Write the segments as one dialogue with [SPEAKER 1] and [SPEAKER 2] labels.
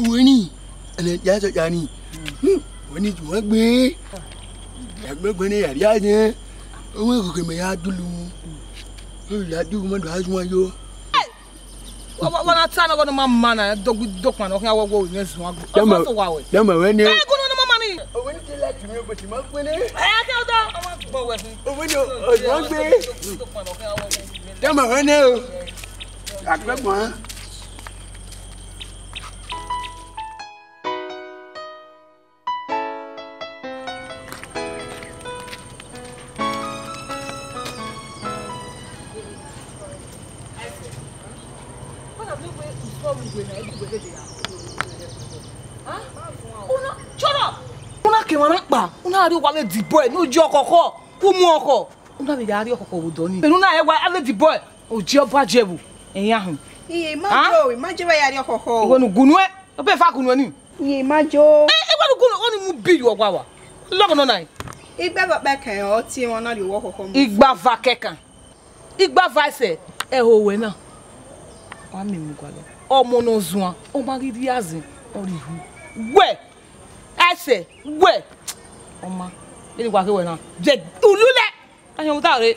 [SPEAKER 1] Wani, ana ya so yani. Wani juwa gbe. Agbe ni yari aje. Owo ko ke me ya dulu. O la du mo do azu ayo.
[SPEAKER 2] Wana tsana ko no mama na dog man o kan wo nyesu wa.
[SPEAKER 1] Dama wani.
[SPEAKER 2] Eh ko no mama ni.
[SPEAKER 1] O wani te la tumi o boti ma gbe ni.
[SPEAKER 2] Eh ka do. Bo we fun.
[SPEAKER 1] O wani o juwa gbe. Dama wani o. Agbe mo.
[SPEAKER 3] Una ri wa le di boy no ji okoko ku mu oko una be ya ri okoko wo do ni enu na e wa ale di boy o ji oba jebu eyin ahun
[SPEAKER 4] iye ma jo wa ya ri okoko
[SPEAKER 3] iwo nu gunu e o be fa gunu ni
[SPEAKER 4] iye ma jo
[SPEAKER 3] iwo nu gunu o ni mu bi yo gwa wa logo no nai
[SPEAKER 4] igba baba kan o ti won na ri wo okoko mu
[SPEAKER 3] igba va kekan igba va se e ho we na wa mi mu gwa lo omo no zuan o ma ri ri azin o ri hu we ese we Oma, ele gwa ke we na. Je ulule. Ayan mu ta re.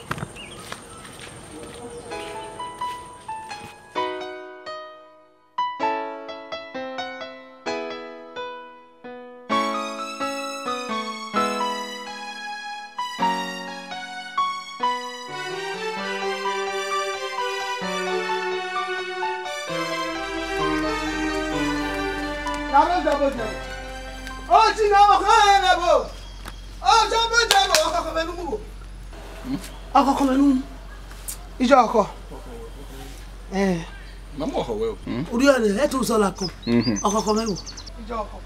[SPEAKER 1] Na ro jabo je. O ti na mo kan na bo. Oh, jump on, Ọkọ menu mu. Ọkọ menu. Ijo ọkọ.
[SPEAKER 5] Mama ọkọ we o.
[SPEAKER 1] Ori ole e tún sọ la kan. Ọkọ menu. Ijo ọkọ.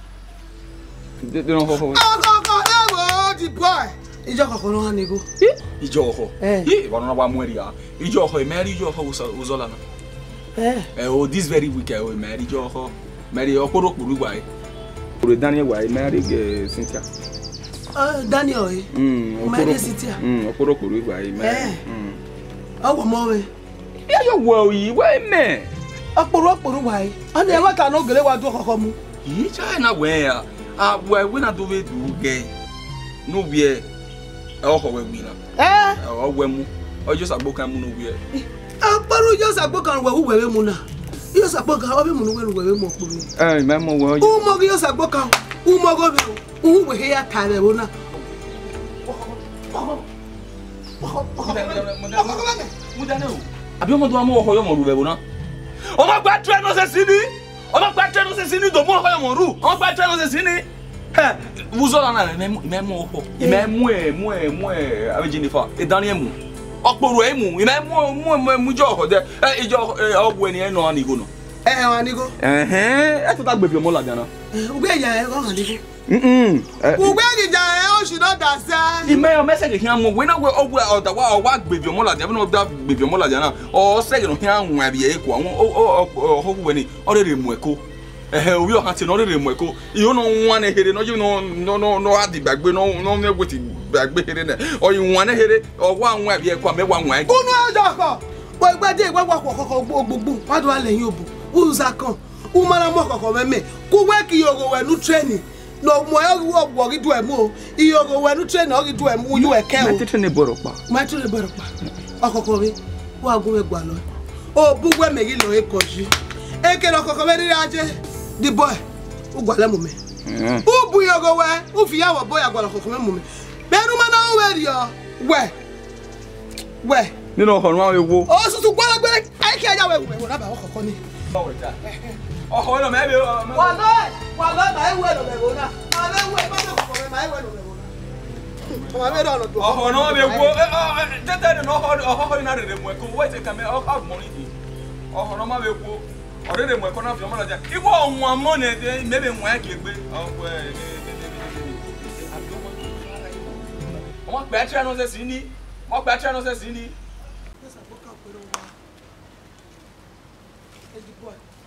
[SPEAKER 5] De no ọkọ we.
[SPEAKER 1] Ọkọ ewo the boy. Ijo ọkọ no han ego.
[SPEAKER 5] Ijo ọkọ. Wa no ba mu eri ya. Ijo ọkọ e meri ijo ọkọ uzola na. O this very week e meri ijo ọkọ. Meri okoro kpuru gba e. Kpuru Daniel wa e meri Cynthia.
[SPEAKER 1] Daniel Mary Cynthia.
[SPEAKER 5] Okoro kpuru gba e meri.
[SPEAKER 1] Owo mo we.
[SPEAKER 5] Ya yo wo yi we me.
[SPEAKER 1] Okporo wa e. Ana e wata no gele wa du kokko mu.
[SPEAKER 5] Yi cha na we ya. We na do we do ge. No we e ọkọ we mi na. O we mu. O just agbokan mu no we e.
[SPEAKER 1] Okporo just agbokan we mu na. Yo sagbokan obi mu no we mu okporo.
[SPEAKER 5] Me mo we.
[SPEAKER 1] Umo yo sagbokan. Umo go be. Uwe he ya tare wo na.
[SPEAKER 5] Abi ọmọ do amo ọkọ yo mo ru be wo na. O ma gba tre no se sini. O ma gba tre no se sini do mo ọkọ yo mo ru. O ma gba tre no se sini. Wuzola na me mo ọkọ. Me mu abi Jennifer. E dan emu. Okporo emu. Me mu jo ọkọ de. Ijo ọbu eni no ani go no.
[SPEAKER 1] Wa ni go.
[SPEAKER 5] E tuta gbe fi mo la jana.
[SPEAKER 1] Ugbe ya e go han ni go.
[SPEAKER 5] Ugbe
[SPEAKER 1] gija e o shi no da se.
[SPEAKER 5] Email message here mo we na we o wa gbevi mo la ja no da gbevi mo la ja na o se no here anwu abi e ko awon o we ni o re mu eko owi o kan ti no re mu eko iyo no nwa na here no adi gbagbe no egweti gbagbe here na o yi nwa na here o wa anwu abi e ko mewa nwa e
[SPEAKER 1] unu ajo ko we gbade igwagwa kokoko gbogbo padu ale yin obu uza kan umara mo kokoko meme ku we ki yogo we nu training no mo yo wo gi du emu iyogo we nu training o gi du emu yu eke o
[SPEAKER 5] ma tete boro pa
[SPEAKER 1] okoko mi wa gun we gba lo o bugwe megi lo ekoji eke lo kokoko me ri aje the boy u gba le mu me u bu yogo we u fi yawo boy agba lo kokoko me mu me beru ma na o we ri o we
[SPEAKER 5] nínú ọ̀run àwọn ewo
[SPEAKER 1] o susu gbalagbere ai ki aja we na ba kokoko ni
[SPEAKER 5] ọkọ lo me be
[SPEAKER 1] wa lo ma e we lo me bona ma le we ma kokoko me ma e we lo me bona ma be do no to
[SPEAKER 5] ọkọ no be wo tete no ọkọ na re mu eko we te ka me ọkọ mo ni ọkọ no ma be wo ore re mu eko na fi mo la ja iwo ohun amo na de mebe mu ya ke gbe ọkọ ọmọ pe atre no se sini mo pe atre no se sini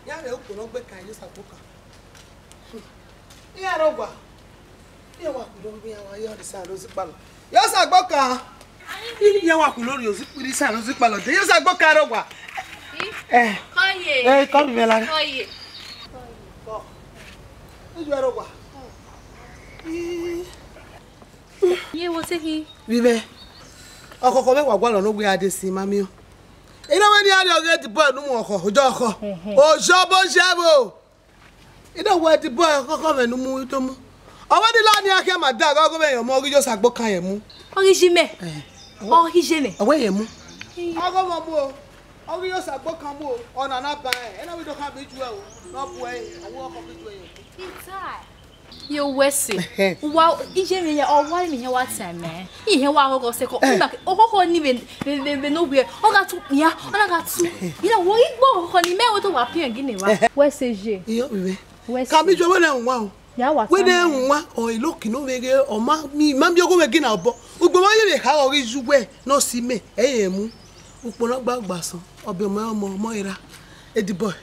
[SPEAKER 1] ya re o no gbe kan yo sapoka ya ro gba ya wa ko do bi ya wa yo ri sa lo si palo yo sagboka
[SPEAKER 6] ani
[SPEAKER 1] Ìyá wa kò lórí òsì pírí sàn òsì palọ̀ dé. Yóò ṣàgbọ́ kárọ̀ wà.
[SPEAKER 6] Kọ́yè.
[SPEAKER 1] Kọ́ mi mẹ́la.
[SPEAKER 6] Kọ́yè.
[SPEAKER 1] Ojú ẹ̀rọ wà.
[SPEAKER 6] Yé wo ṣé kí.
[SPEAKER 1] Vive. Ọkọ̀kọ̀ mẹ́wàá gbọ́ lọ́nà gbé adé sí mami o. Iná wọ́n ní adé ọ̀gá ti bọ́ ẹ̀nu mú ọkọ̀ òjò ọkọ̀. Òṣọ́ bó ṣe bò. Iná wọ́n ti bọ́ ọkọ̀ mẹ́nu mú tó mú. Ọwọ́ ní láàánú akẹ́ máa dá ọgọ́ mẹ́yàn mọ́ orí yóò ṣàgbó kan yẹn mú.
[SPEAKER 6] Orí jí mẹ́. Orí jí mẹ́.
[SPEAKER 1] Ọwọ́ yẹn mú. Ọgọ́ mọ̀ mú o. Orí yóò ṣàgbó kan mú o. Ọ̀nà náà bá ẹ̀. Ẹ̀nà wíjọ kan bí ju ẹ̀ o. Náà bu ẹ̀ àwọn ọkọ̀ bí ju ẹ̀ yẹn.
[SPEAKER 6] Yo wese. Wa ije me ya owa me ya watame. Ihe wa gogo se ko. Okoko ni be no be. Oga tu ya, ona ga tu. Ina wo igbo ko ni me wo to wa pin gini wa. Wese je.
[SPEAKER 1] Iyo bibe.
[SPEAKER 6] Wese.
[SPEAKER 1] Ka mi jo we na nwa o.
[SPEAKER 6] Ya wa.
[SPEAKER 1] We na nwa o iloki no wege o ma mi ma bi ogo we gina obo. Ugbo ma ye be ka ori jugbe no si me. Eyen mu. Upono gbagba san. Obe mo ira. Ediboy.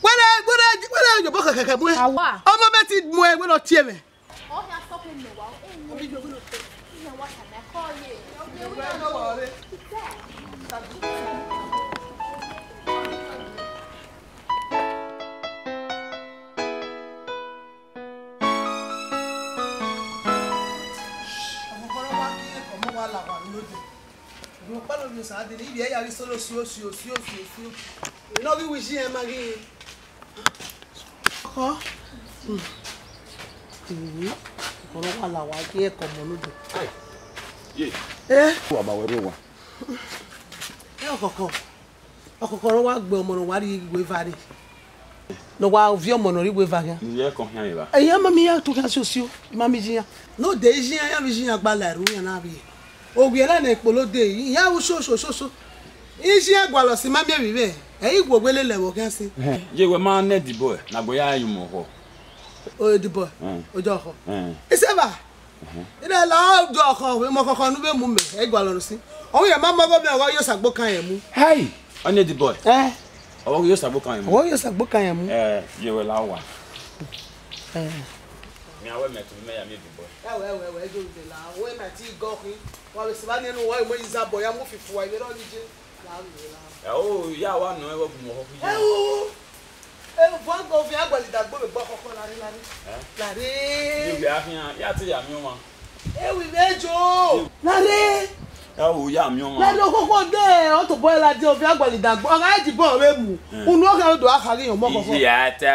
[SPEAKER 1] Where you book a cacao?
[SPEAKER 6] Awa.
[SPEAKER 1] Oh, my betty, more will not tear me.
[SPEAKER 6] Oh, ya stop in the wall. You know what I call you.
[SPEAKER 1] Ọ̀rọ̀ wà láwà kí ẹ̀kọ́ mọ̀ lódò.
[SPEAKER 5] Wà bá wẹ̀rẹ̀ wà.
[SPEAKER 1] Ọkọ̀kọ̀ wà gbé ọmọ wà rí ìwé varí. Lọ wà vi ọmọ rí ìwé varí.
[SPEAKER 5] Ìyẹ́ kan hàn ìbá.
[SPEAKER 1] Ẹ̀yà máa mi yá tó kí a ṣe òsì ó, ìmá mi jiyàn. Lóde ìjiyàn yá mi jiyàn gbalẹ̀ ẹ̀rú yẹn náà rí. Ògùn yẹn lẹ́nu ìpò lóde yìí, ìyá wo ṣoṣoṣoṣo. Ìjiyàn gbàlọ̀ sí má mẹ́rin bẹ́ẹ̀, ẹ̀yìn gbògbélé lẹ̀wọ̀ kẹ́ sí.
[SPEAKER 5] Yé wẹ́ máa ń nẹ́ẹ̀dì bọ̀ ẹ̀ nàgbọ́ yá ayò mọ̀ họ.
[SPEAKER 1] Odibo, ojo ọkọ. Iseba. Ina la ojo ọkọ we mo kọ́kọ́ nu be mu me e gba lorun si. Ohun ye ma mo go be ọwọ́ yóò sagbo kan yẹn mú.
[SPEAKER 5] Hey, on nẹ́ẹ̀dì bọ̀ ẹ̀. Ọwọ́ yóò sagbo kan yẹn mú.
[SPEAKER 1] Ọwọ́ yóò sagbo kan yẹn mú.
[SPEAKER 5] Yé wẹ́ la wà. Mi awẹ́ mẹ́tò mi ya mi bi bọ̀.
[SPEAKER 1] Ewe ejo de la. We ma ti go kin. Wa be siba nínú wo mo yiza bo ya mu fifu wa ire ro ni je. La.
[SPEAKER 5] O ya wa no e wo bu mo ho fi.
[SPEAKER 1] Vou go vi agora lhe dar boa kọ́kọ́ lari. Lari.
[SPEAKER 5] Yé wẹ́ afiyan ya ti ya mi o ma.
[SPEAKER 1] Ewi mejo. Lari.
[SPEAKER 5] O ya mi o ma.
[SPEAKER 1] Lari okoko de o to boy la de o vi agora lhe dar bo. Oga ji bo we mu. Unu o ka do akari yan mo kọ́kọ́.
[SPEAKER 5] Ya ta,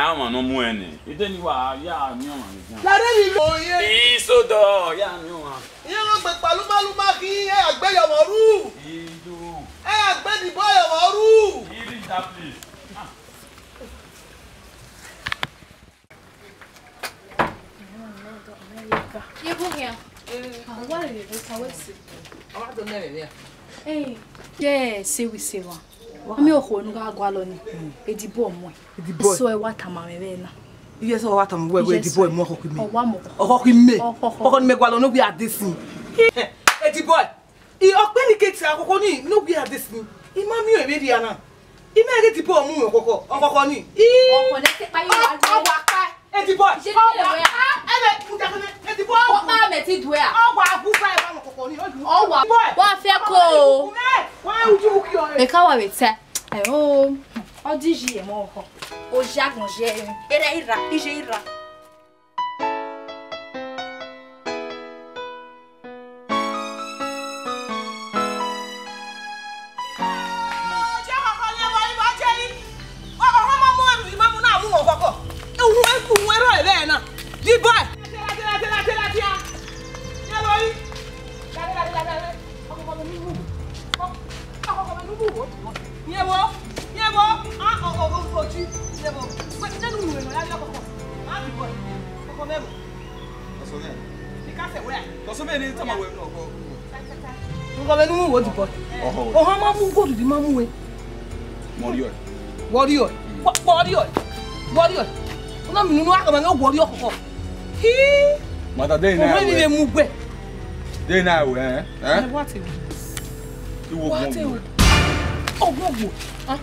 [SPEAKER 5] a mo no mu eni. Ide ni wa ya mi o ma ni.
[SPEAKER 1] Lari mi oye.
[SPEAKER 5] Isodo ya mi o ma.
[SPEAKER 1] Iye ro gbe paluma ki e agbe yomoru.
[SPEAKER 5] Ido.
[SPEAKER 1] E agbe di boy yomoru.
[SPEAKER 5] Iri that place.
[SPEAKER 6] Ye go here. Awa le go sa wese.
[SPEAKER 3] Awa do mere le.
[SPEAKER 6] Yeah, say we say wa. Mi o ko nu ga gwa lo ni. Edibo mo.
[SPEAKER 1] Edibo.
[SPEAKER 6] So e wa tama me be na.
[SPEAKER 1] Iye so wa tam we edibo mo kọ́kọ́ mi.
[SPEAKER 6] Owa mo.
[SPEAKER 1] Ọkọ ki me. Ọkọ ni me gwa lo no bi adesin. Edibo. I ọpẹ ni keti akoko ni no bi adesin. Ima mi o ebe di ana. Ima ege edibo mu okoko. Okoko ni.
[SPEAKER 6] Oko le te pa yo wa.
[SPEAKER 1] Ọwa pa. Edibo. Edibo.
[SPEAKER 6] Ko pa me ti duwe a.
[SPEAKER 1] Ọwa abufa e ba mo kọ́kọ́ ni.
[SPEAKER 6] Owa. Wa fe ko.
[SPEAKER 1] Wa uju ki o.
[SPEAKER 6] E ka wa we te. O odiji e mo ko. O jagun je. Era ira, ije ira.
[SPEAKER 3] Warrior. Una mi nu aka ma no warrior koko. Hi.
[SPEAKER 5] Mata dey na.
[SPEAKER 3] O me ni mu gbe.
[SPEAKER 5] Dey na we
[SPEAKER 3] What is?
[SPEAKER 5] Iwo mo.
[SPEAKER 3] Oh, wo. Ah.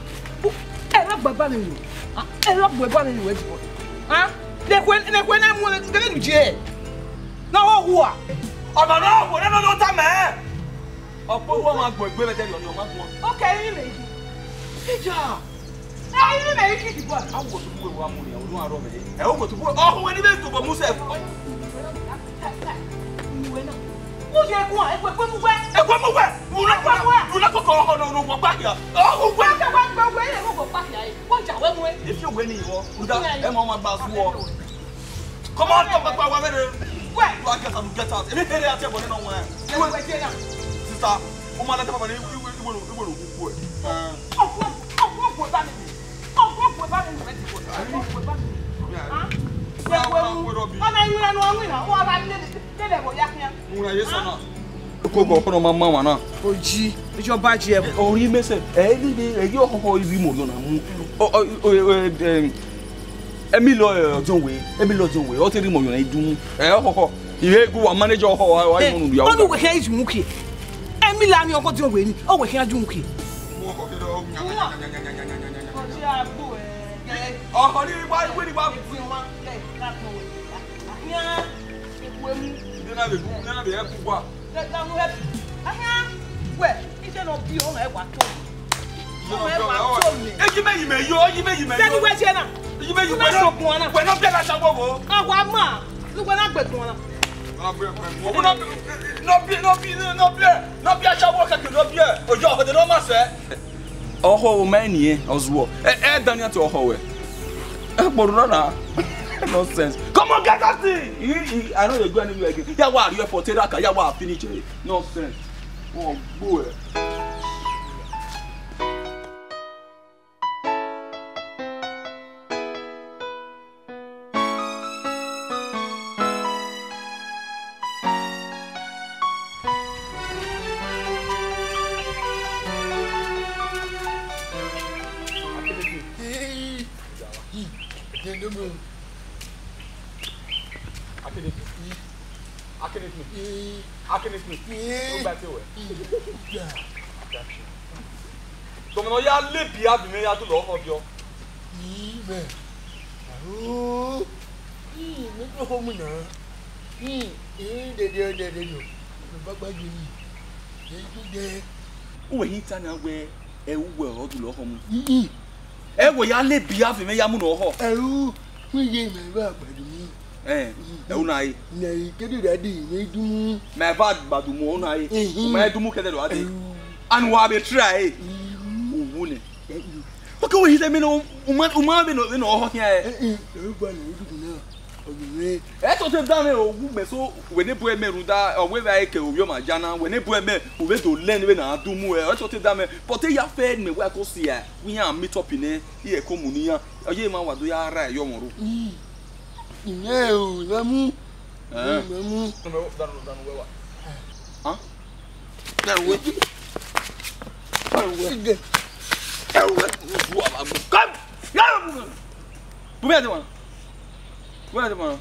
[SPEAKER 3] E ra gbagba ni wo. Ah, e ra gbagba ni wo jibo. Ah? Le kwen na mu le je. Na wo hu a.
[SPEAKER 5] Ọ̀nà náà wò nínú ló tà mẹ́. ọ̀pọ̀ wọn máa gbọ́ ẹgbẹ́ mẹ́tẹ́rì ọ̀nà ọ̀ma gbọ́.
[SPEAKER 3] Ok, ẹyin lè yí.
[SPEAKER 5] Ìjà.
[SPEAKER 3] Ẹyin lè yí kí ìdìbò.
[SPEAKER 5] Àwọn òtún bú ewu amúnì àwọn olóhùn àrọ̀ mẹ́lẹ́. Ẹ̀ òtún bú ọ̀hún ẹni bẹ́ẹ̀ tó bọ̀ mú sẹ́ẹ̀.
[SPEAKER 3] Mo ṣe kún ọ, ẹgbẹ́ pé mú wẹ́.
[SPEAKER 5] Ẹ̀kọ́ mú wẹ̀. Wúlá kọ̀kọ̀ ọ̀hún ọ̀nà ọ̀gbọ̀n pàkìyà. Ọ̀hún wẹ̀.
[SPEAKER 3] Ẹgbẹ́ gbẹ́ yẹn kò pàkìyà yìí. Wọ́n jà wẹ́ mú ẹ.
[SPEAKER 5] Èfi òwe ni ìwọ. Kúdà ẹ̀ mọ̀ máa gbà fún ọ. Come on, come back, wá wẹ́rẹ́.
[SPEAKER 3] Wẹ́.
[SPEAKER 5] You are get out, get out. Èmi bẹ̀rẹ̀ àti ẹ̀bọ̀n nínú wọn ẹ̀.
[SPEAKER 3] Ẹgbẹ́ jẹ́ náà.
[SPEAKER 5] Sísá, ó máa lẹ́tẹ̀ bàbá ní ìwé òkú ẹ̀.
[SPEAKER 3] Ọ̀pọ̀ bá mi. Ọ̀pọ̀ bá mi rẹ̀ ti bọ̀. Ọ̀pọ̀ bá mi. Ọ̀nà ìwé ẹnu ọ̀wìn náà, wọ́n bá délẹ̀ bọ̀ yákíá.
[SPEAKER 5] Múra yé sọ́nà. Kó gbọ́ ọ̀pọ̀ náà máa máa wà náà.
[SPEAKER 3] Ojí, ìjọba jẹ ẹ̀bùn.
[SPEAKER 5] Orí mẹ́sẹ̀, ẹ̀yí ọ̀kọ̀ọ̀kọ̀ ibi mọ̀ lọ́nà mú. Ẹ̀mí lọ ọjọ́ òwe, ọ ti rí mọ̀ yọ̀nà ìdún. Ọ̀kọ̀ọ̀kọ̀, ìwé egun wa mánéjà ọkọ̀ wa ìmọ̀ nù yàwó.
[SPEAKER 3] Ó ní wèké ìjù mú kì. Ẹ̀mí la ní ọkọ̀ tí ó wè ní, ó wèké ájú mú kì.
[SPEAKER 5] Ọkọ̀ ní ìwé nípa. Nínú àbẹ̀ ẹ̀kú wa.
[SPEAKER 3] Wẹ̀, iṣẹ́ náà bí ọ̀nà ẹ̀wà tó. Ọ̀nà ẹ̀wà tó mi.
[SPEAKER 5] Èyí mẹ́yìn mẹ́yọ, èyí mẹ́yìn mẹ́yọ.
[SPEAKER 3] Sẹ́ni wẹ́ ṣe náà.
[SPEAKER 5] Èyí mẹ́yìn
[SPEAKER 3] Wẹ́ sọ̀kùn wọn náà.
[SPEAKER 5] Pẹ̀lú ọ̀bẹ̀ láṣà gbogbo.
[SPEAKER 3] Àwọn àmà, lúgbọ́n náà gbẹ̀gùn wọn náà. N'obi
[SPEAKER 5] aṣáwó kẹ̀kẹ́ n'obi ẹ̀ ojú ọ̀kọ̀dé ló máa sẹ́. Ọ̀họ̀ mẹ́rin nìyẹn ọ̀zùwọ̀ ẹ̀ dání àti ọ̀họ̀ wẹ̀ ẹ̀ gbọ́dọ̀ náà nonsense. Come on, get that thing. I know you're going anywhere again. Yeah, what? You're for Teraka. Yeah, what? Finish it. Nonsense. Oh, boy. Tọmọ ya lé bí abìmí ya tó lọ ọkọ bí ọ.
[SPEAKER 7] Yìí bẹ̀, àrùn yìí mi tó fọ́ mu náà yìí dẹ̀dẹ̀ yọ lọ́ba gbájú yìí yìí tó dẹ̀.
[SPEAKER 5] Wẹ̀ yín tán náà wẹ̀ ẹ̀ wẹ̀ ọ̀rọ̀ tó lọ ọkọ mu. Ẹ wẹ̀ ya lé bí abìmí ya mú nà ọkọ.
[SPEAKER 7] Àrùn mi yé mẹ́fà àgbàdo mi.
[SPEAKER 5] Ẹ wọ́n náà yé.
[SPEAKER 7] Nàì kéde dàdí mi dùn.
[SPEAKER 5] Mẹ́fà àgbàdo mu ọ̀nà yé. Mẹ́ dùn mú kẹ́tẹ́ lọ́wọ́ adé. Àni wà á bẹ tíra yé. Owó ni. Ok, wọ́n yìí sẹ́ mi ní ọmọ mi ní ọ̀họ́ kí ẹ.
[SPEAKER 7] Ẹ̀rọ gba ní ojú náà ọ̀gbìn.
[SPEAKER 5] Ẹ tó ṣe dáná òwú mẹ́sọ́ wẹ̀ ní bu ẹ mẹ́rù dá ọ̀wé bá yẹ kẹ̀ òwúyọ̀ máa jáná wẹ̀ ní bu ẹ mẹ́ òwé tó lẹ́nu wẹ̀ náà dùn mú ẹ ẹ tó ṣe dáná pọ̀tẹ́ yà fẹ́ mi wá kó sí ẹ wíyàn meet up ní iye kó mu níyàn ọjọ́ yìí máa wà tó yà ara ẹ̀ yọ̀ wọ̀n ro.
[SPEAKER 7] Ìyẹn ò lámú. Lámú.
[SPEAKER 5] Bùbí ẹ̀ ti wọ̀n. Bùbí ẹ̀ ti wọ̀n.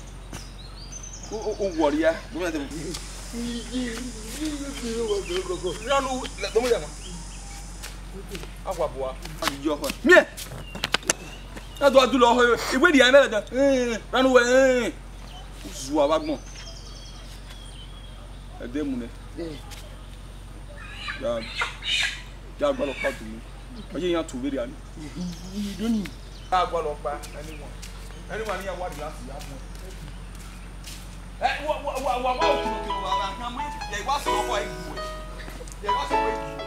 [SPEAKER 5] O wọ̀rí ya. Bùbí ẹ̀ ti wọ̀n. Ránú lọ́mú yà mọ́. Akwa bùwá. Àjọ ọ̀hún. Miẹ̀. Látọ̀ àdúrà ọ̀hún ìwé ìdíyà mẹ́rẹ̀ jọ. Ránú wẹ̀ zu àwa gbọ̀n. Ẹ̀dẹ́ mu nẹ. Yà gbọ́dọ̀ pàtó mi. Ọjọ́ yẹn tó bẹ̀rẹ̀ àná.
[SPEAKER 7] Ìdóni.
[SPEAKER 5] Yà gbọ́dọ̀ pa anyone. Anyone yẹn wá di láti yà mọ́. Ẹ wà òkè wà wà kàn mú yẹ wá sọ̀rọ̀ wá ìgbò ẹ̀. Yẹ wá sọ̀rọ̀ ìgbò ẹ̀.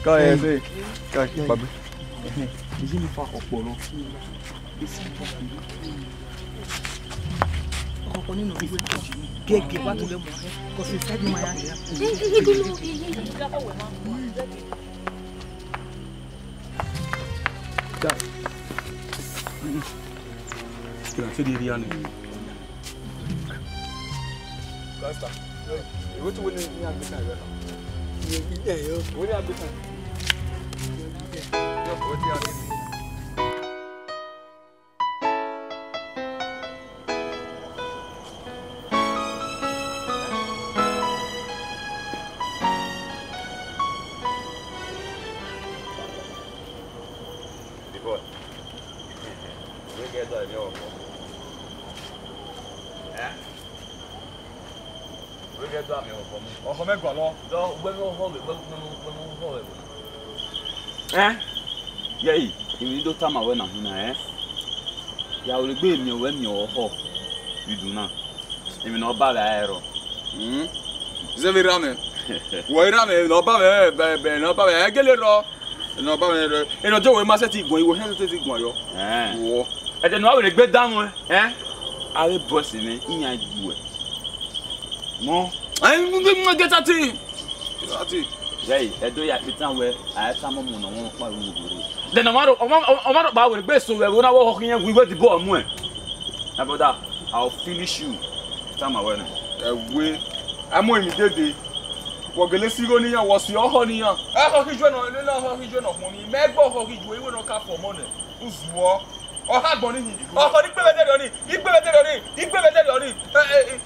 [SPEAKER 5] Kọ́yẹ̀ sí kọ́yẹ̀ pàbí. Èyí ni fa ọ̀pọ̀ lọ.
[SPEAKER 3] Ọkọ̀ nínú ìwé gẹ́gẹ́ bá tó lé mọ̀ ẹ́ kò sí fẹ́ bí máa yá nìyà.
[SPEAKER 5] Kìlà sí di rí àná. Pastor. What do we need to be now? What do you be now? What do you be?
[SPEAKER 8] Yay, you do time when I'm here. Ya will be me when you're home. You do not. Even no bad arrow.
[SPEAKER 5] Zevirame. Wairame, no bave, no bave, Gelero. No bave, and no joy must eat when you hesitate going. Oh, I don't know how to get down. I will boss in it in you. No, I'm going to get at it. Jay, I do ya fit where I have some money on my room. Then a matter about the best, so when I walk in, we were the ball more. About that, I'll finish you. Time I went away. I'm going to do what Galicigonia was your honey. I hope he's one on money. Megbo hockey, we will not come for money. Who's war? Or had money. Or he better on it. He better on it. He better on it.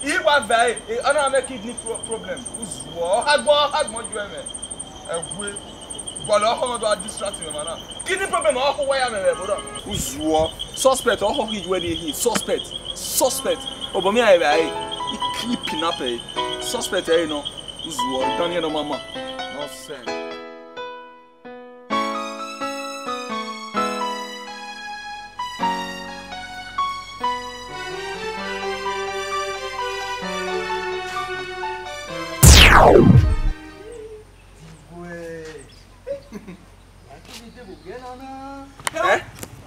[SPEAKER 5] He was very another kidney problem. Who's war? Had money. We voilà how do I distract him now? Kidney problem how why am I brother? Who's war? Suspect or how he when he suspect. Obomi I he creeping up suspect you know. Who's war? Daniel no mama. No sense.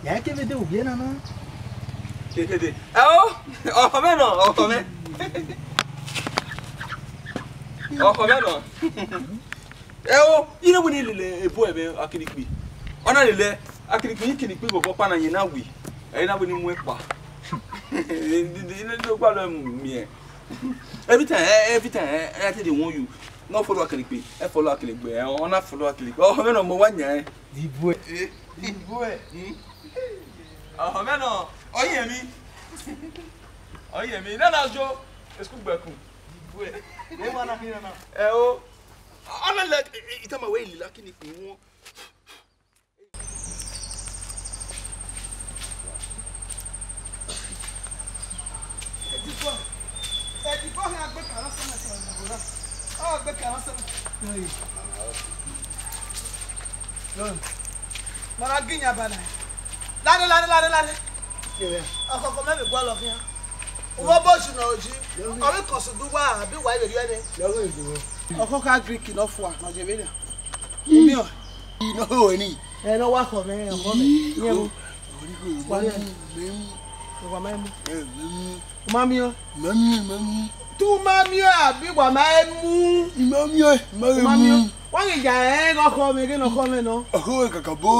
[SPEAKER 7] Ya que vede o bien nana.
[SPEAKER 5] Que oh come no, come. Oh come no. You know we need a boy be akinikbi. Ona lele akinikbi go papa na yin na wi. E na we ni mu epa. Do gba lo mi e. Every time I tell you you no follow akinikbi. E follow akinikbi. Ona follow akinikbi. Oh me no mo wa nya.
[SPEAKER 7] Di boy.
[SPEAKER 5] Oh meno, oye mi, na jo, esku gbeku. Dibu e. Le wana mi na. O. Ona le itama we lila kini ku won.
[SPEAKER 1] Edipo ha gbe kan so na so na. Oh gbe kan so. Lon. Mara ginya bana. Lale. Ọkọ̀kọ̀ mẹ́rin gbọ́ lọ fi hàn. Owó bọ́ọ̀sù náà jí. Ọ̀rẹ́ kan sì dúwà àbí wà ìrèrí ẹni.
[SPEAKER 7] Lọ́wọ́ ìdúró.
[SPEAKER 1] Ọkọ̀kọ̀ Greek náà fún wa, Nàìjíríà. Omi ọ̀.
[SPEAKER 7] Iná ò ní.
[SPEAKER 1] Ẹ lọ wá kọ̀ mẹ́rin ọkọ̀ mi. Ìyẹn o. Wáyé mẹ́mú. Wà mẹ́mú. Mami ọ́.
[SPEAKER 7] Mami.
[SPEAKER 1] Tú mami ọ́ àbí wà mẹ́mú.
[SPEAKER 7] Mami ọ́.
[SPEAKER 1] Mami ọ́. Wọ́n lè jà ẹ́ lọ́kọ̀ mi kí lọ́kọ̀ mi náà.
[SPEAKER 7] Ọkọ̀ kàkà bó.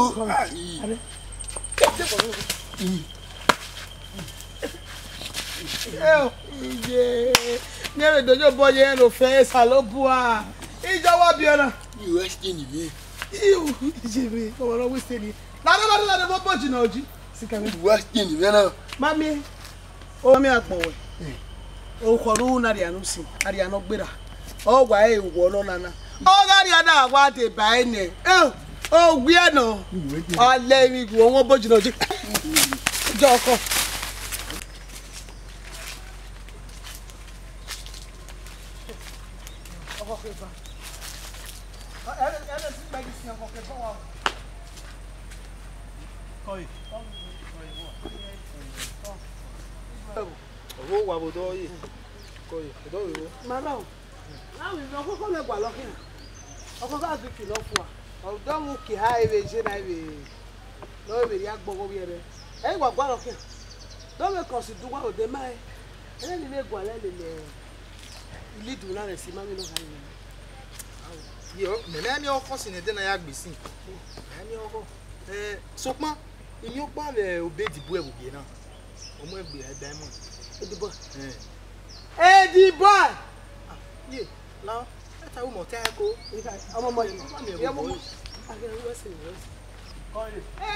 [SPEAKER 1] Nyere dojo boye no fe salobua. Ijawa biona.
[SPEAKER 7] You waste ni.
[SPEAKER 1] You jebe, ko won waste ni. La mo boji na oji. Sika me.
[SPEAKER 7] Waste ni na.
[SPEAKER 1] Mami. O mi apon we. O ko ru na ri anu si. Ari anu gbera. O gwa e wo no nana. O ga ri ada wa te ba ene. O gbe ana. O le mi gwo won boji na oji. Joko.
[SPEAKER 5] Owó wa bo do yi. Ko yi, do yi.
[SPEAKER 1] Mama o. Na we no ko le gba lo kin. Oko ka fi kilo fún wa. O do mu ki ha ebe je na ebe. No ebe ya gbogo bi ere. E gba gba lo kin. Do me ko si duwa o de mai. Ele ni le gwa le ile du na re si mami no ha ni.
[SPEAKER 5] Yo, me ni oko si ne de na ya gbesi. Ni oko. Sopon, iyan pa le obe dibu e buge na. Omo egbe e diamond.
[SPEAKER 1] Edibo. Edibo. mo te ko ọmọ mo ye mo e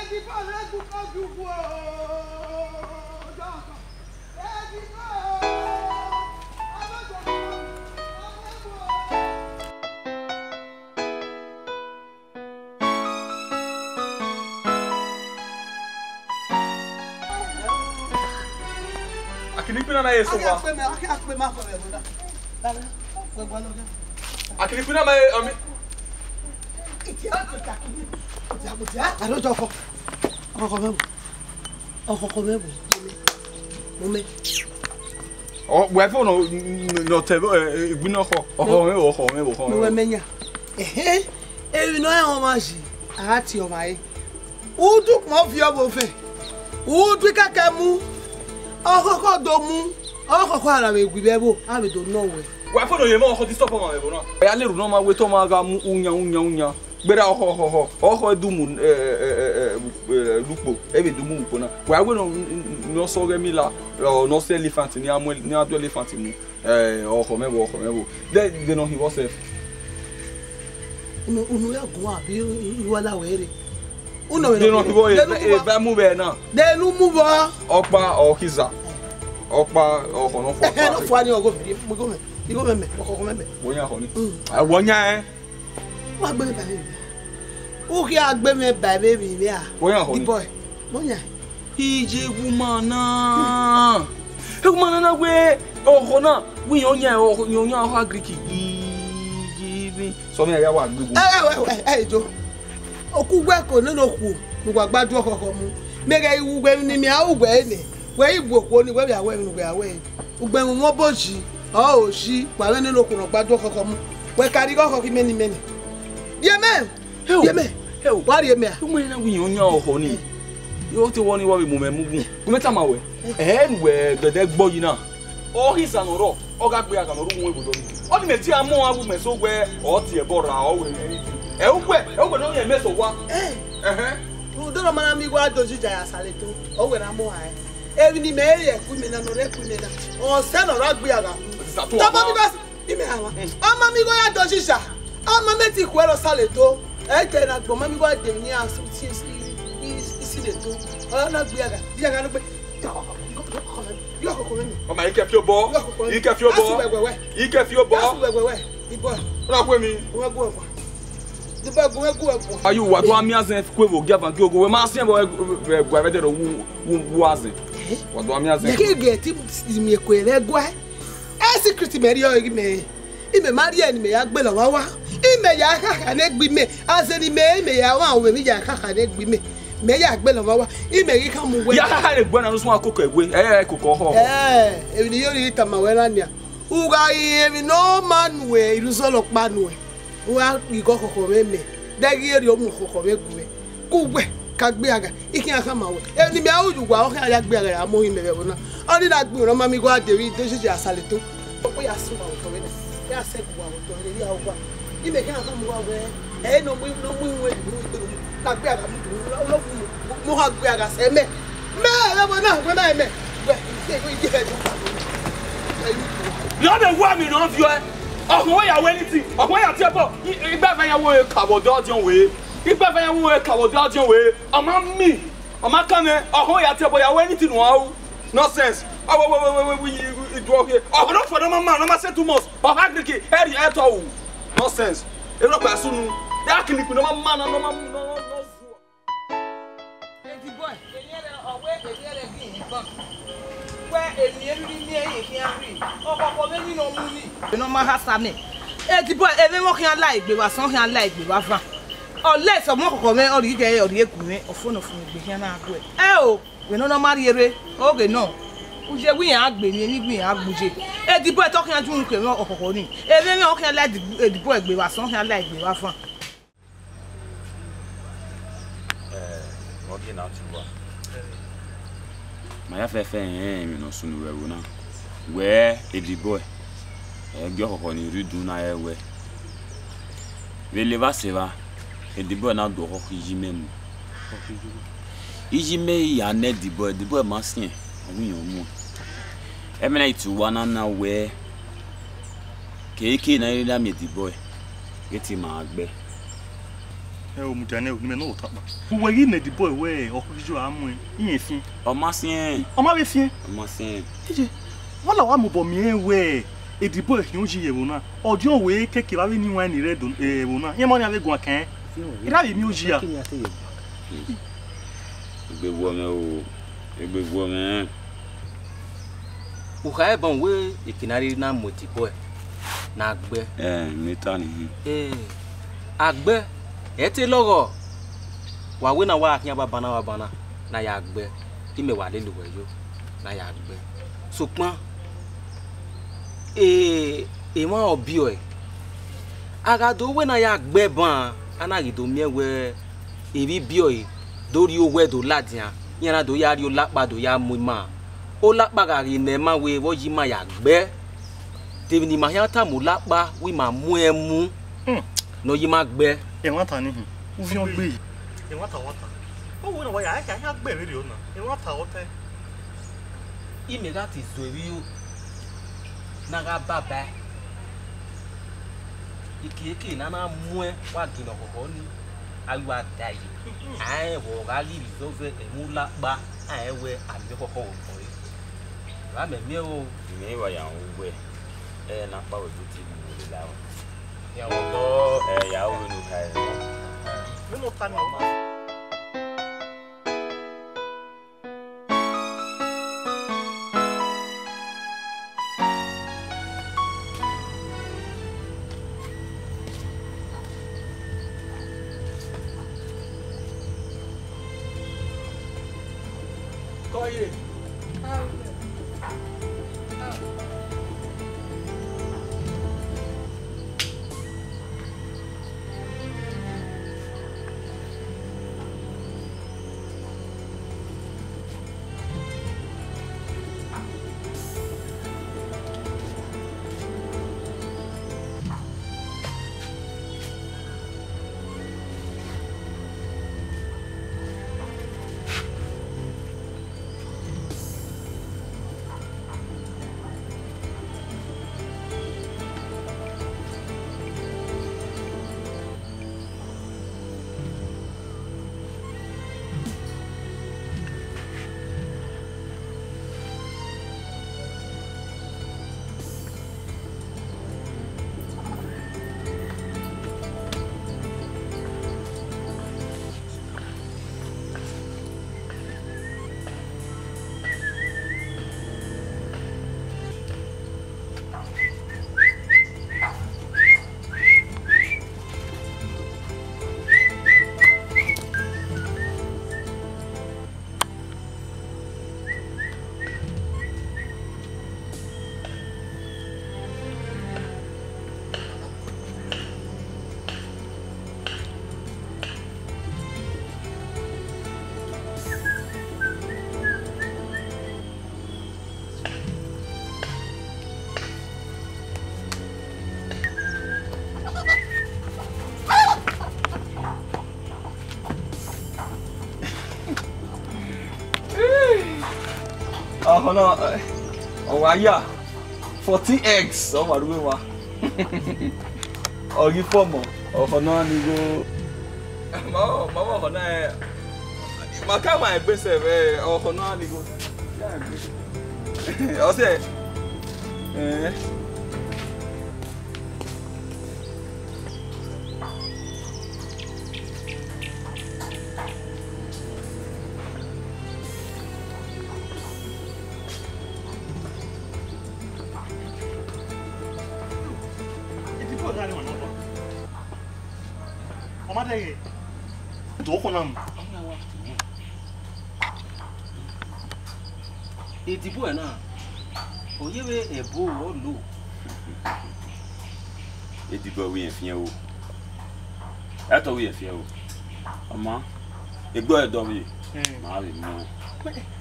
[SPEAKER 1] di pa le du ko ju bo e di pa
[SPEAKER 5] Akilipina na yeso wa.
[SPEAKER 1] Akpe ma ko be bunda. Dale.
[SPEAKER 5] Akilipina ma ami.
[SPEAKER 1] Arojo ko. Ọkọ mebo. Mo me.
[SPEAKER 5] Oh, we fo no te igbina ko. Ọkọ mebo.
[SPEAKER 1] Mo menya. Ebi no e ho ma shi. Ati o mai. Udu mo fi obo fe. Udu kaka mu. Ọkọ do mu. Ọkọ ara me gbi bebo. A me do no we.
[SPEAKER 5] We fo no ye mo ọkọ di stop ma mebo no. Ya le ru no ma we to ma ga mu unya. Gbera ọkọ dumu lupo ebe dumu lupo na wa we no so ge mi la no se elephant ni amo ni ado elephant mu ọkọ mebo they no he was safe
[SPEAKER 1] unu ya go abi iwala were unu we
[SPEAKER 5] no he boy e ba mu be na
[SPEAKER 1] de nu mu bo
[SPEAKER 5] opa okiza opa ọkọ no fo
[SPEAKER 1] no fo ani ogo fi mo go me ọkọ me
[SPEAKER 5] wonya ho ni wonya
[SPEAKER 1] wa gbe me baby o ki agbe me baby mi a
[SPEAKER 5] wonya ho
[SPEAKER 1] the
[SPEAKER 5] ni
[SPEAKER 1] boy wonya
[SPEAKER 5] ije gumana na we ọkọ na wi onya ho agriki ibi so me ya wa gbegun
[SPEAKER 1] jo okugbe ko no ku mo gba gbadu ọkọ mu mege iwu gbe ni mi a ugbe ni we igbo ko ni we ya we nu we ya we ugbe mu mo boji o si pa we ni no ku no gbadu ọkọ mu we kari ọkọ ki meni Yeme. Wari yeme a.
[SPEAKER 5] Umu na wi onya oho ni. Yo ti woni wa we mo memugun. Kumeta ma we. We dede gbo yi na. O hi sanoro. O ga gbe aga no ru mo ebudo ni. O ni meti amo agu meso gbe o ti e bora o we ni. E no ye meso wa.
[SPEAKER 1] Do no mana mi gwa doji ja asale to. O we na mo ha. E ni me ye ku me na no re ku me na. O se no ra gbe aga. Taba mi bas. Ime hawa. Ama mi go ya doji sha. Ama meti ku e lo sale to. Eke na gbo mami gwa dem ni asu ti isi le to. O na gbe aga. Di aga no gbe. Yo ko me.
[SPEAKER 5] O ma ike fi obo. Ike fi obo. Ike fi obo.
[SPEAKER 1] Ibo.
[SPEAKER 5] Ra kwe mi.
[SPEAKER 1] Wo gbo fa. Di ba gbo.
[SPEAKER 5] Ayu wa do ami azen kwe wo giava ki ogo we ma sien bo gwa ve de wu azen. Wa do ami azen.
[SPEAKER 1] Ye ge ti mi kwere gwa. E secret me ri o me. Ime Maria ni me ya gbe lo wa. Ime ya kaka ne gbi me. Azeni me ya wa we mi ya kaka ne gbi me. Me ya gbe lo wa. Ime ri ka mu we.
[SPEAKER 5] Ya kaka ne gbe na no so akoko egwe. Koko ho.
[SPEAKER 1] E ni yo ri ta ma we rania. Uga e no man we iluso lo pa nu e. Wa igo koko me. Degi ri o mu koko me gwe. Ku gbe ka gbe aga. Ikin aka ma we. E ni me awuju gwa o kan ya gbe aga mo yin me be bona. Oni na gbe ro ma mi gwa de ri de se asale to. O ya su ba o to we. Ya se gwa o to ri ya o gwa. Ime kina ka mu wa we no mu we na gbe aga mu lo mo ha gbe aga se me le mo na gbe na me gbe se ko ije e
[SPEAKER 5] Yo de wa mi no fi e ohun we ya we ni ti ohun ya ti e bo igba fa ya wo kawo do jon we igba fa ya wo kawo do jon we ama mi ama kan me ohun ya ti e bo ya we ni ti no awu nonsense we do okay oh no for no man no ma say too much but agriki eri e to nonsense. Ero pa sunu. Ya kiliku no ma no.
[SPEAKER 3] Eti boy, enyere owe enyere gi nkan. We eniyeru ni eyin fi an ri. Okoko me ni no mu ni. No ma ha same. Eti boy, ebe mo kian la igbe wa san kian la igbe wa fa. Ole so mo kokko me ori je ori eku me ofo no fun igbe kian na agbo e. O, we no mari ere. Oge no. Uje wi an agbe ni gbi an agbuje. Eti boy to kian ju nku me okoko ni. Ebe me o kian la edi boy igbe wa san kian la igbe wa fa.
[SPEAKER 8] Ogi na tuwa. Ma ya fefe mi no sunu wewo na. We edi boy. Gyo kokko ni rudu na ewe. We leva seva. Edi boy na do kokko yime mu. Ijime ya ne di boy ma sien. Ohun yo mu. Emena itu wana na we. Keke na ira mi edi boy. Geti ma agbe.
[SPEAKER 9] O mujane o ni me no tapa. Wo yi na the boy we o kuju amu yin fin.
[SPEAKER 8] O ma sien.
[SPEAKER 9] O ma be fin.
[SPEAKER 8] O ma sien.
[SPEAKER 9] Ije. Wala wa mo bo mi we. E the boy ni o ji ye wo na. Ojo we keke ba we ni wan ni redo wo na. Yen mo ni ave gun kan. Ira bi mi o ji ya.
[SPEAKER 8] Egbe wo me o. Egbe wo me.
[SPEAKER 10] O ka e bon we ikinari na mo the boy. Na agbe.
[SPEAKER 8] Meta ni.
[SPEAKER 10] Agbe. Ete logo. Wa we na wa akin wa bana na ya agbe. Ti me wa le luwe yo. Na ya agbe. So pon ma obi o e. Agado we na ya agbe ban. Anagi do mi we eri bi o e. Dori o we do ladian. Yan na do ya ri o lapa do ya mu ma. O lapa ga ri ne ma we wo yi ma ya agbe. Devi ni ma ya ta mu lapa we ma mu emu. No yi ma gbe.
[SPEAKER 9] E won ta ni u fi on gbe. E won ta wata. O wo na wa ya gbe re o na. E won ta o te.
[SPEAKER 10] Ime ga ti zo ri o. Na ga baba. Iki na na mu e wa gina koko ni. Awa dai. Ai wo ga li zo fe e mu lapa. Ai we abi koko o ko. Ra me mi o.
[SPEAKER 8] Mi wa ya o we. Na pa o ti mo le la o. Ya o ya o nu kai.
[SPEAKER 9] No ta ni o.
[SPEAKER 10] Koye.
[SPEAKER 5] No, ya 40 eggs o maruwe wa. O gi fomo o no ni go. Ma na ma ka ma egbe se be o no ni go. O se
[SPEAKER 10] Edibo e na. Oyewe ebo o lo.
[SPEAKER 8] Edibo we enfia o. Eto we enfia o. Ama egbo edo we. Ma we mo.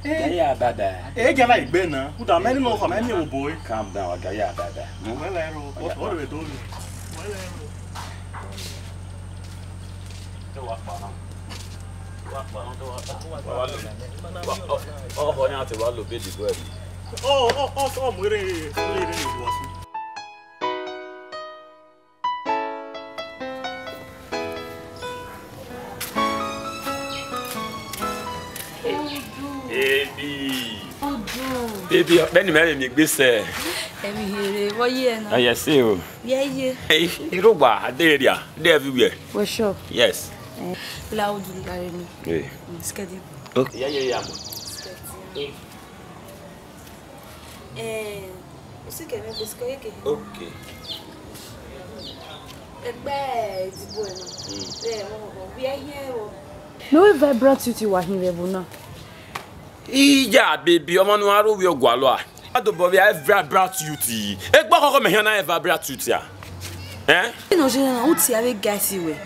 [SPEAKER 8] Ya baba.
[SPEAKER 9] E ga la igbe na. U da many no for many o boy.
[SPEAKER 8] Calm down, ga ya baba.
[SPEAKER 9] Mo la ro. O do do. Mo la ro.
[SPEAKER 8] To wa pa na. Oh, ho nya te wa lo be di go e.
[SPEAKER 9] Oh, mo re ni wo si.
[SPEAKER 8] Baby, Benny Mary me be say.
[SPEAKER 6] Emi here, what year now?
[SPEAKER 8] Yes, you.
[SPEAKER 6] Yeah, yeah.
[SPEAKER 8] Hey, Iroba, there, they everywhere.
[SPEAKER 6] For sure.
[SPEAKER 8] Yes.
[SPEAKER 6] Loud gari mi.
[SPEAKER 8] Yeah.
[SPEAKER 6] Skedi.
[SPEAKER 8] Okay. Yeah.
[SPEAKER 6] Ose ke me bisko yeke.
[SPEAKER 8] Okay.
[SPEAKER 6] Egbe idibo e na. Mo bi here o.
[SPEAKER 11] No vibrant you wa hin level na.
[SPEAKER 8] Iya baby, omo nu aro wi ogwalo a. Ado bo bi vibrant youth. Egbo kokko me hian na vibrant youth a.
[SPEAKER 6] No je na uti ave gasi we.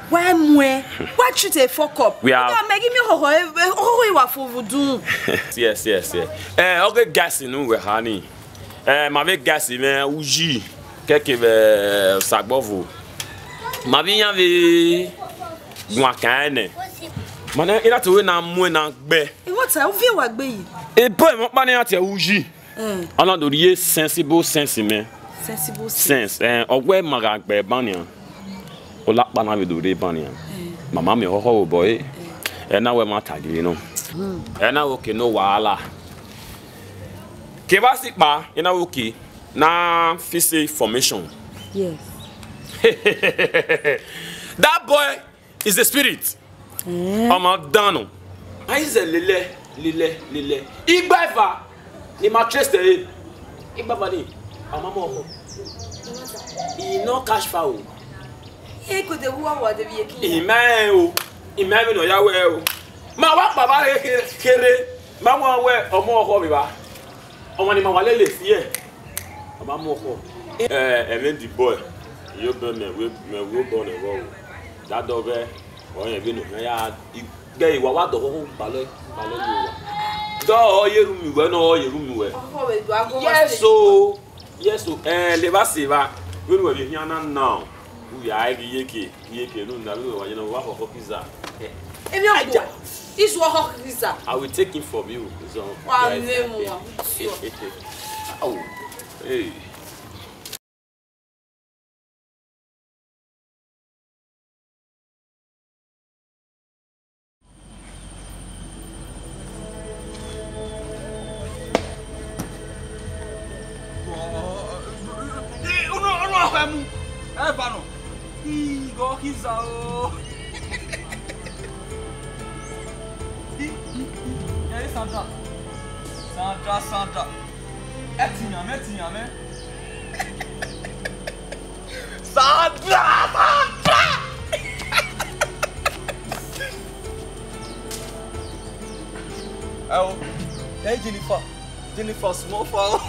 [SPEAKER 6] Why mwe? Why treat a fuck up?
[SPEAKER 8] We are.
[SPEAKER 6] Make me ho iwa fovodun.
[SPEAKER 8] Yes. Okay gas nu we hani. Ma ve gas me uji. Keke ve sagbovo. Ma bi yan ve gwa kan ne. Mana ina to we na mwe na gbe.
[SPEAKER 6] E what I vie wa gbe yi.
[SPEAKER 8] E boy mo pa ne ati uji. Ona do rie sensible sense me.
[SPEAKER 6] Sensible
[SPEAKER 8] sense. Ogwe maga gbe bania. Ola pa na we do re bania. Mama me ho boy. Na we ma tagi no. Na okay no wahala. Ke ba si pa ina okay na fise formation.
[SPEAKER 11] Yes.
[SPEAKER 8] That boy is a spirit. Amadano. Aize lele. Igba eva ni mattress de. Igba bani. Amamo ho. He no cash foul.
[SPEAKER 6] E ko de wa de bi eki.
[SPEAKER 8] Ime no ya we o. Ma wa baba kere. Ma wa we omo ho bi ba. Omo ni ma wa lele si e. Amamo ho. Even the boy. You be me wo born e wo. That dog oye bi no ya gbe iwa wa do ho balo yo. Do yeru mi we no yeru mi we. Yes so le ba se ba we no we hian na now. We are yeke no na we wa you wa ho pizza.
[SPEAKER 6] Emi o. Is wa ho pizza.
[SPEAKER 8] I will take it from you. So
[SPEAKER 6] wa name wa.
[SPEAKER 8] Oh. Hey.
[SPEAKER 5] Sandra. Etinyame. Sandra. Oh, hey Jennifer small fall.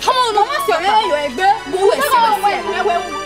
[SPEAKER 6] Come on, mama, you're a good.